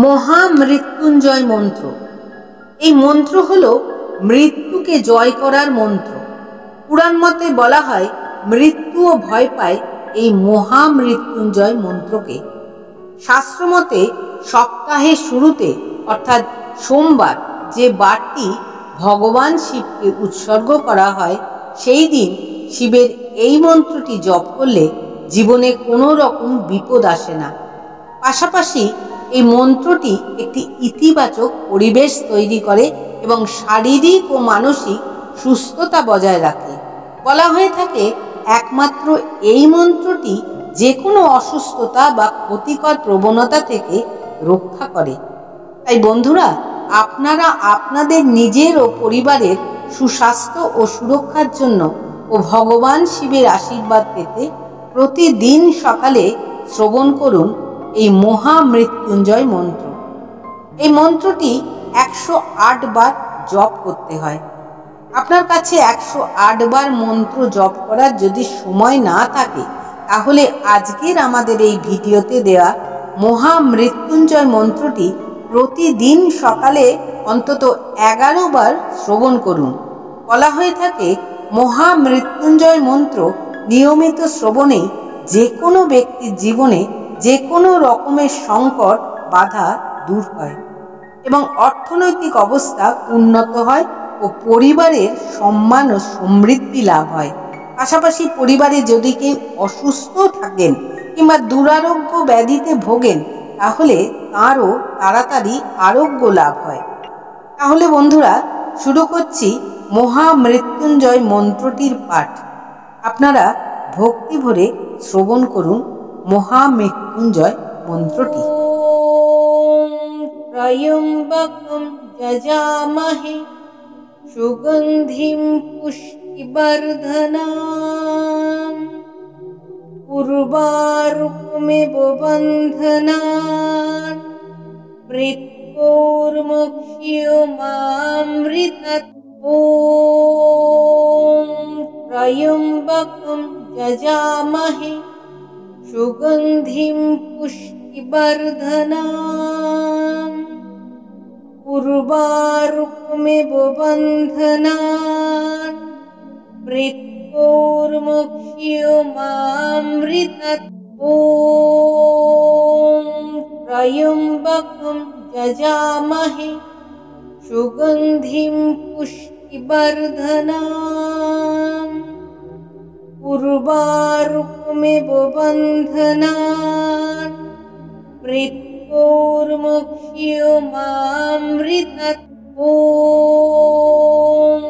মহামৃত্যুঞ্জয় মন্ত্র। এই মন্ত্র হলো মৃত্যুকে জয় করার মন্ত্র। পুরাণ মতে বলা হয় মৃত্যুও ভয় পায় এই মহামৃত্যুঞ্জয় মন্ত্রকে। শাস্ত্রমতে সপ্তাহের শুরুতে অর্থাৎ সোমবার যে বারটি ভগবান শিবকে উৎসর্গ করা হয়, সেই দিন শিবের এই মন্ত্রটি জপ করলে জীবনে কোনো রকম বিপদ আসে না। পাশাপাশি এই মন্ত্রটি একটি ইতিবাচক পরিবেশ তৈরি করে এবং শারীরিক ও মানসিক সুস্থতা বজায় রাখে। বলা হয়ে থাকে একমাত্র এই মন্ত্রটি যে কোনো অসুস্থতা বা ক্ষতিকর প্রবণতা থেকে রক্ষা করে। তাই বন্ধুরা, আপনারা আপনাদের নিজের ও পরিবারের সুস্বাস্থ্য ও সুরক্ষার জন্য ও ভগবান শিবের আশীর্বাদ পেতে প্রতিদিন সকালে শ্রবণ করুন এই মহামৃত্যুঞ্জয় মন্ত্র। এই মন্ত্রটি 108 বার জপ করতে হয়। আপনার কাছে 108 বার মন্ত্র জপ করার যদি সময় না থাকে, তাহলে আজকের আমাদের এই ভিডিওতে দেওয়া মহামৃত্যুঞ্জয় মন্ত্রটি প্রতিদিন সকালে অন্তত 11 বার শ্রবণ করুন। বলা হয়ে থাকে মহামৃত্যুঞ্জয় মন্ত্র নিয়মিত শ্রবণেই যে কোনো ব্যক্তির জীবনে যে কোনো রকমের সংকট বাধা দূর হয় এবং অর্থনৈতিক অবস্থা উন্নত হয় ও পরিবারের সম্মান ও সমৃদ্ধি লাভ হয়। পাশাপাশি পরিবারে যদি কেউ অসুস্থ থাকেন কিংবা দুরারোগ্য ব্যাধিতে ভোগেন, তাহলে তারও তাড়াতাড়ি আরোগ্য লাভ হয়। তাহলে বন্ধুরা, শুরু করছি মহামৃত্যুঞ্জয় মন্ত্রটির পাঠ। আপনারা ভক্তি ভরে শ্রবণ করুন মহামৃত্যুঞ্জয় মন্ত্রটি। ত্রয়ম্বকম যজামহে সুগন্ধিম পুষ্টিবর্ধনাম উর্বারুকমিব বন্ধনান মৃত্যুর্মুক্ষীয়মামৃতাৎ। ওম ত্রয়ম্বকম যজামহে সুগন্ধিম পুষ্টিবর্ধনাম উর্বারুকমিব বন্ধনান মৃত্যুর্মুক্ষীয়মামৃতাৎ। ওম ত্রয়ম্বকম যজামহে সুগন্ধিম পুষ্টিবর্ধনাম উর্বারুকমিব বন্ধনান মৃত্যুর্মুক্ষীয়মামৃতাৎ। ওম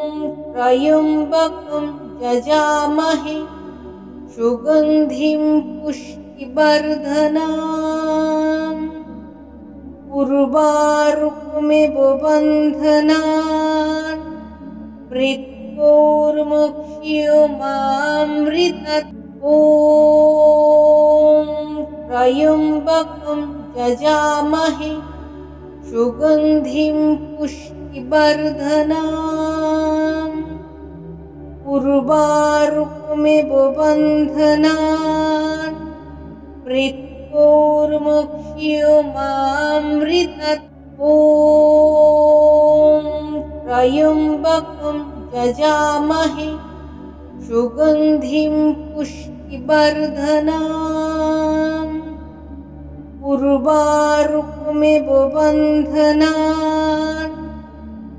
ত্রয়ম্বকম যজামহে সুগন্ধিম পুষ্টিবর্ধনাম উর্বারুকমিব বন্ধনান মৃত্যুর্মুক্ষীয়মামৃতাৎ। ওম ত্রয়ম্বকম যজামহে সুগন্ধিম পুষ্টিবর্ধনাম উর্বারুকমিব বন্ধনান মৃত্যুর্মুক্ষীয়মামৃতাৎ। ওম ত্রয়ম্বকম যজামহে সুগন্ধিম পুষ্টিবর্ধনাম উর্বারুকমিব বন্ধনান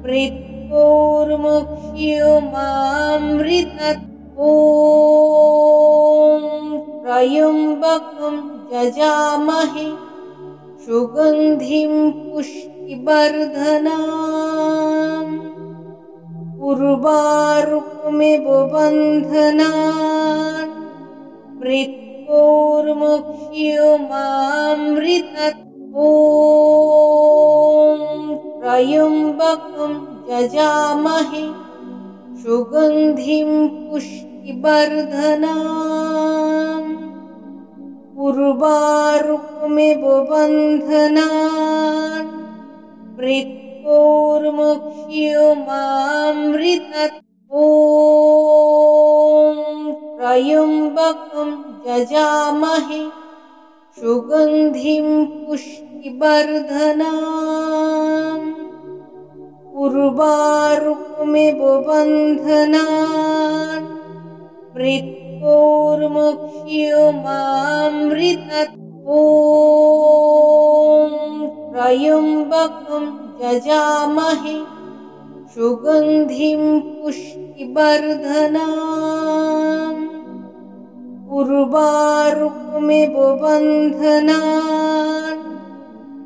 মৃত্যুর্মুক্ষীয়মামৃতাৎ। ওম ত্রয়ম্বকম যজামহে সুগন্ধিম পুষ্টিবর্ধনাম উর্বারুকমিব বন্ধনান মৃত্যুর্মুক্ষীয়মামৃতাৎ। ওম ত্রয়ম্বকম যজামহে সুগন্ধিম পুষ্টিবর্ধনাম উর্বারুকমিব বন্ধনান মৃত্যুর্মুক্ষীয়মামৃতাৎ। ওম ত্রয়ম্বকম যজামহে सुगन्धिं पुष्टिवर्धनाम् उर्वारुकमिव बन्धनान् मृत्योर्मुक्ष्यमामृतात्। ॐ त्र्यम्बकं यजामहे सुगन्धिं पुष्टिवर्धनाम् उर्वारुकमिव बन्धनान्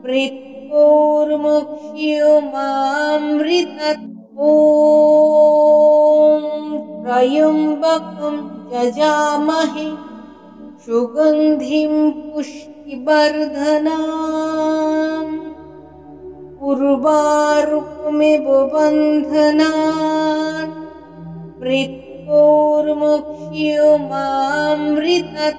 मृत्योर्मुक्ष्यमामृतात्। ॐ त्र्यम्बकं यजामहे सुगन्धिं पुष्टिवर्धनाम् उर्वारुकमिव बन्धनान् मृत्योर्मुक्ष्यमामृतात्।